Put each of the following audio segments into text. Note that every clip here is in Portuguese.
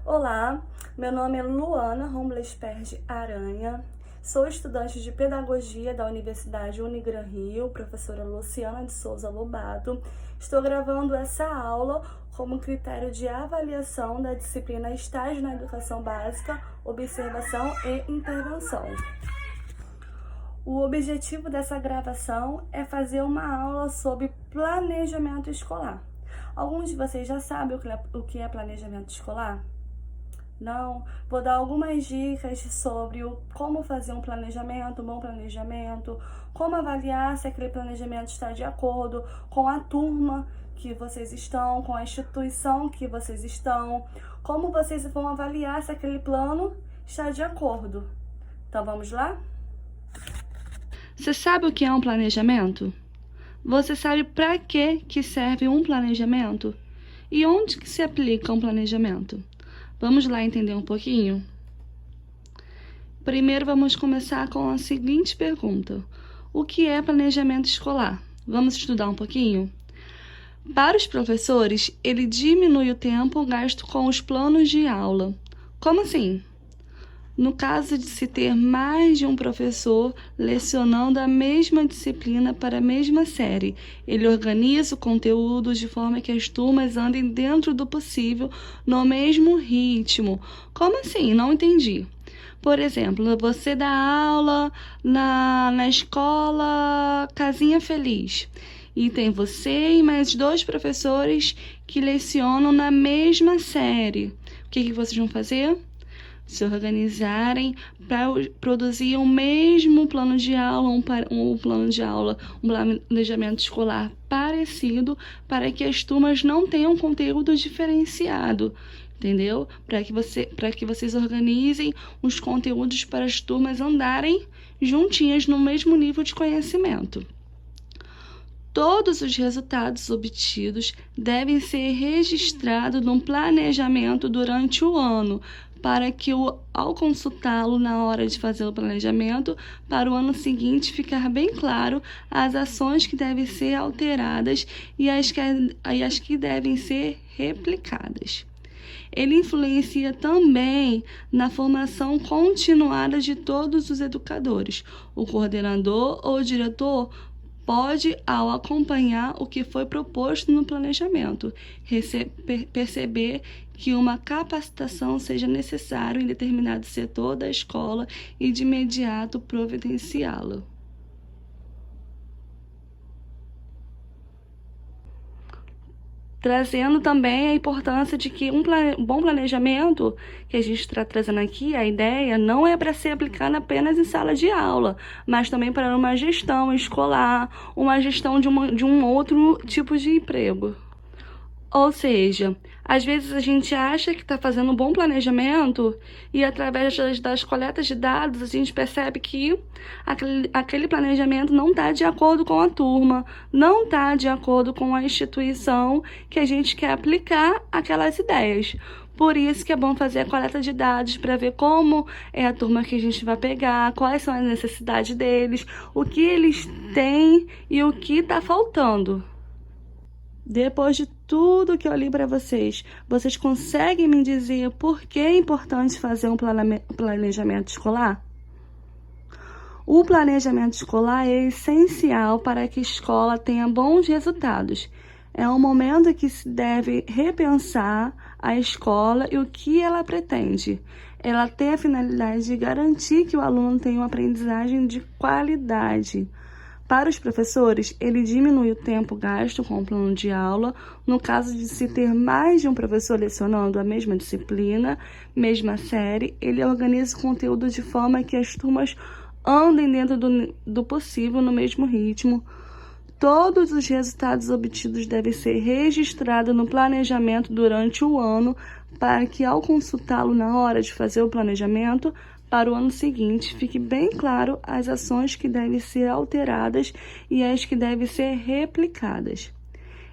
Olá, meu nome é Luana Romblesperge Aranha, sou estudante de Pedagogia da Universidade Unigran Rio, professora Luciana de Souza Lobato. Estou gravando essa aula como critério de avaliação da disciplina Estágio na Educação Básica, Observação e Intervenção. O objetivo dessa gravação é fazer uma aula sobre planejamento escolar. Alguns de vocês já sabem o que é planejamento escolar? Não? Vou dar algumas dicas sobre como fazer um planejamento, um bom planejamento, como avaliar se aquele planejamento está de acordo com a turma que vocês estão, com a instituição que vocês estão, como vocês vão avaliar se aquele plano está de acordo. Então vamos lá? Você sabe o que é um planejamento? Você sabe para que serve um planejamento? E onde que se aplica um planejamento? Vamos lá entender um pouquinho? Primeiro vamos começar com a seguinte pergunta: o que é planejamento escolar? Vamos estudar um pouquinho? Para os professores, ele diminui o tempo gasto com os planos de aula. Como assim? No caso de se ter mais de um professor lecionando a mesma disciplina para a mesma série, ele organiza o conteúdo de forma que as turmas andem dentro do possível no mesmo ritmo. Como assim? Não entendi. Por exemplo, você dá aula na escola Casinha Feliz e tem você e mais 2 professores que lecionam na mesma série. O que vocês vão fazer? Se organizarem para produzir o mesmo plano de aula, um planejamento escolar parecido, para que as turmas não tenham conteúdo diferenciado, entendeu? Para que vocês organizem os conteúdos para as turmas andarem juntinhas no mesmo nível de conhecimento. Todos os resultados obtidos devem ser registrados num planejamento durante o ano, para que, ao consultá-lo na hora de fazer o planejamento, para o ano seguinte ficar bem claro as ações que devem ser alteradas e as que devem ser replicadas. Ele influencia também na formação continuada de todos os educadores. O coordenador ou o diretor pode, ao acompanhar o que foi proposto no planejamento, perceber que uma capacitação seja necessária em determinado setor da escola e de imediato providenciá-la. Trazendo também a importância de que um bom planejamento, que a gente está trazendo aqui, a ideia não é para ser aplicada apenas em sala de aula, mas também para uma gestão escolar, uma gestão de um outro tipo de emprego. Ou seja, às vezes a gente acha que está fazendo um bom planejamento e através das coletas de dados a gente percebe que aquele planejamento não está de acordo com a turma, não está de acordo com a instituição que a gente quer aplicar aquelas ideias. Por isso que é bom fazer a coleta de dados para ver como é a turma que a gente vai pegar, quais são as necessidades deles, o que eles têm e o que está faltando. Depois de tudo que eu li para vocês conseguem me dizer por que é importante fazer um planejamento escolar? O planejamento escolar é essencial para que a escola tenha bons resultados. É um momento em que se deve repensar a escola e o que ela pretende. Ela tem a finalidade de garantir que o aluno tenha uma aprendizagem de qualidade. Para os professores, ele diminui o tempo gasto com o plano de aula. No caso de se ter mais de um professor lecionando a mesma disciplina, mesma série, ele organiza o conteúdo de forma que as turmas andem dentro do possível no mesmo ritmo. Todos os resultados obtidos devem ser registrados no planejamento durante o ano, para que, ao consultá-lo na hora de fazer o planejamento, para o ano seguinte, fique bem claro as ações que devem ser alteradas e as que devem ser replicadas.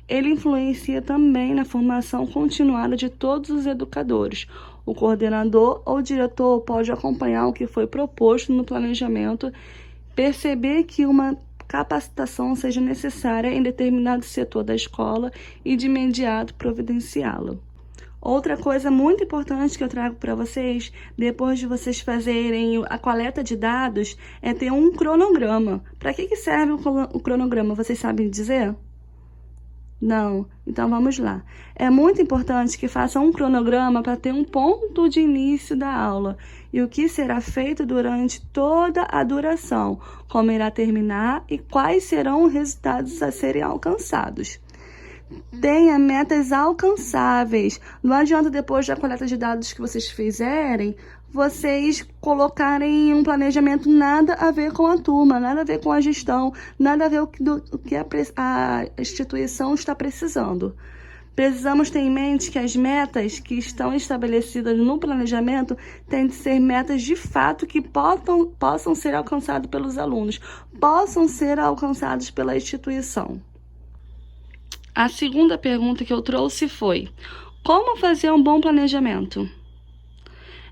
Ele influencia também na formação continuada de todos os educadores. O coordenador ou diretor pode acompanhar o que foi proposto no planejamento, perceber que uma capacitação seja necessária em determinado setor da escola e de imediato providenciá-la. Outra coisa muito importante que eu trago para vocês, depois de vocês fazerem a coleta de dados, é ter um cronograma. Para que serve o cronograma? Vocês sabem dizer? Não? Então vamos lá. É muito importante que façam um cronograma para ter um ponto de início da aula e o que será feito durante toda a duração, como irá terminar e quais serão os resultados a serem alcançados. Tenha metas alcançáveis. Não adianta depois da coleta de dados que vocês fizerem, vocês colocarem um planejamento nada a ver com a turma, nada a ver com a gestão, nada a ver com o que a instituição está precisando. Precisamos ter em mente que as metas que estão estabelecidas no planejamento têm de ser metas de fato que possam ser alcançadas pelos alunos, possam ser alcançados pela instituição. A segunda pergunta que eu trouxe foi: como fazer um bom planejamento?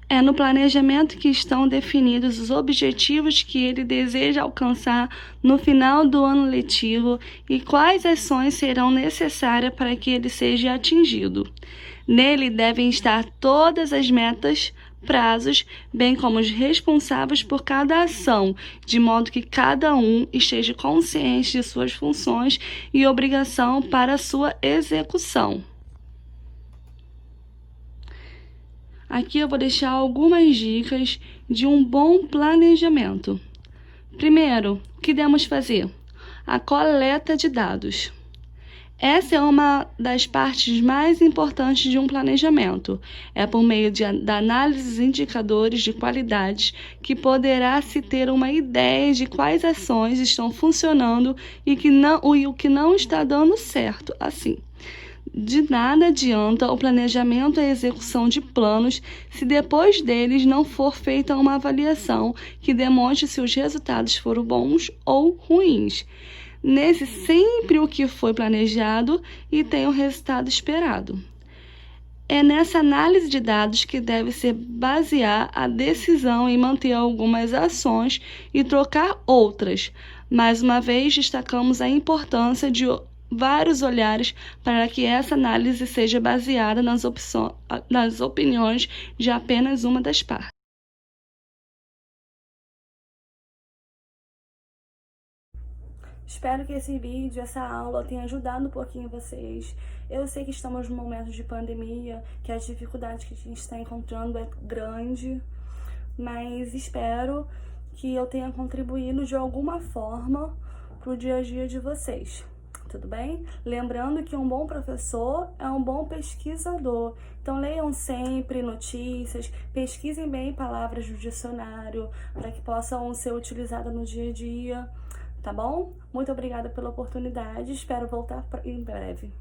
É no planejamento que estão definidos os objetivos que ele deseja alcançar no final do ano letivo e quais ações serão necessárias para que ele seja atingido. Nele devem estar todas as metas, prazos, bem como os responsáveis por cada ação, de modo que cada um esteja consciente de suas funções e obrigação para a sua execução. Aqui eu vou deixar algumas dicas de um bom planejamento. Primeiro, o que devemos fazer? A coleta de dados. Essa é uma das partes mais importantes de um planejamento. É por meio da análise de indicadores de qualidade que poderá se ter uma ideia de quais ações estão funcionando e o que não está dando certo. Assim, de nada adianta o planejamento e a execução de planos se depois deles não for feita uma avaliação que demonstre se os resultados foram bons ou ruins. Nesse, sempre o que foi planejado e tem o resultado esperado. É nessa análise de dados que deve se basear a decisão em manter algumas ações e trocar outras. Mais uma vez, destacamos a importância de vários olhares para que essa análise seja baseada nas opiniões de apenas uma das partes. Espero que esse vídeo, essa aula tenha ajudado um pouquinho vocês. Eu sei que estamos num momento de pandemia, que as dificuldades que a gente está encontrando é grande, mas espero que eu tenha contribuído de alguma forma para o dia a dia de vocês. Tudo bem? Lembrando que um bom professor é um bom pesquisador. Então, leiam sempre notícias, pesquisem bem palavras do dicionário, para que possam ser utilizadas no dia a dia, tá bom? Muito obrigada pela oportunidade, espero voltar em breve.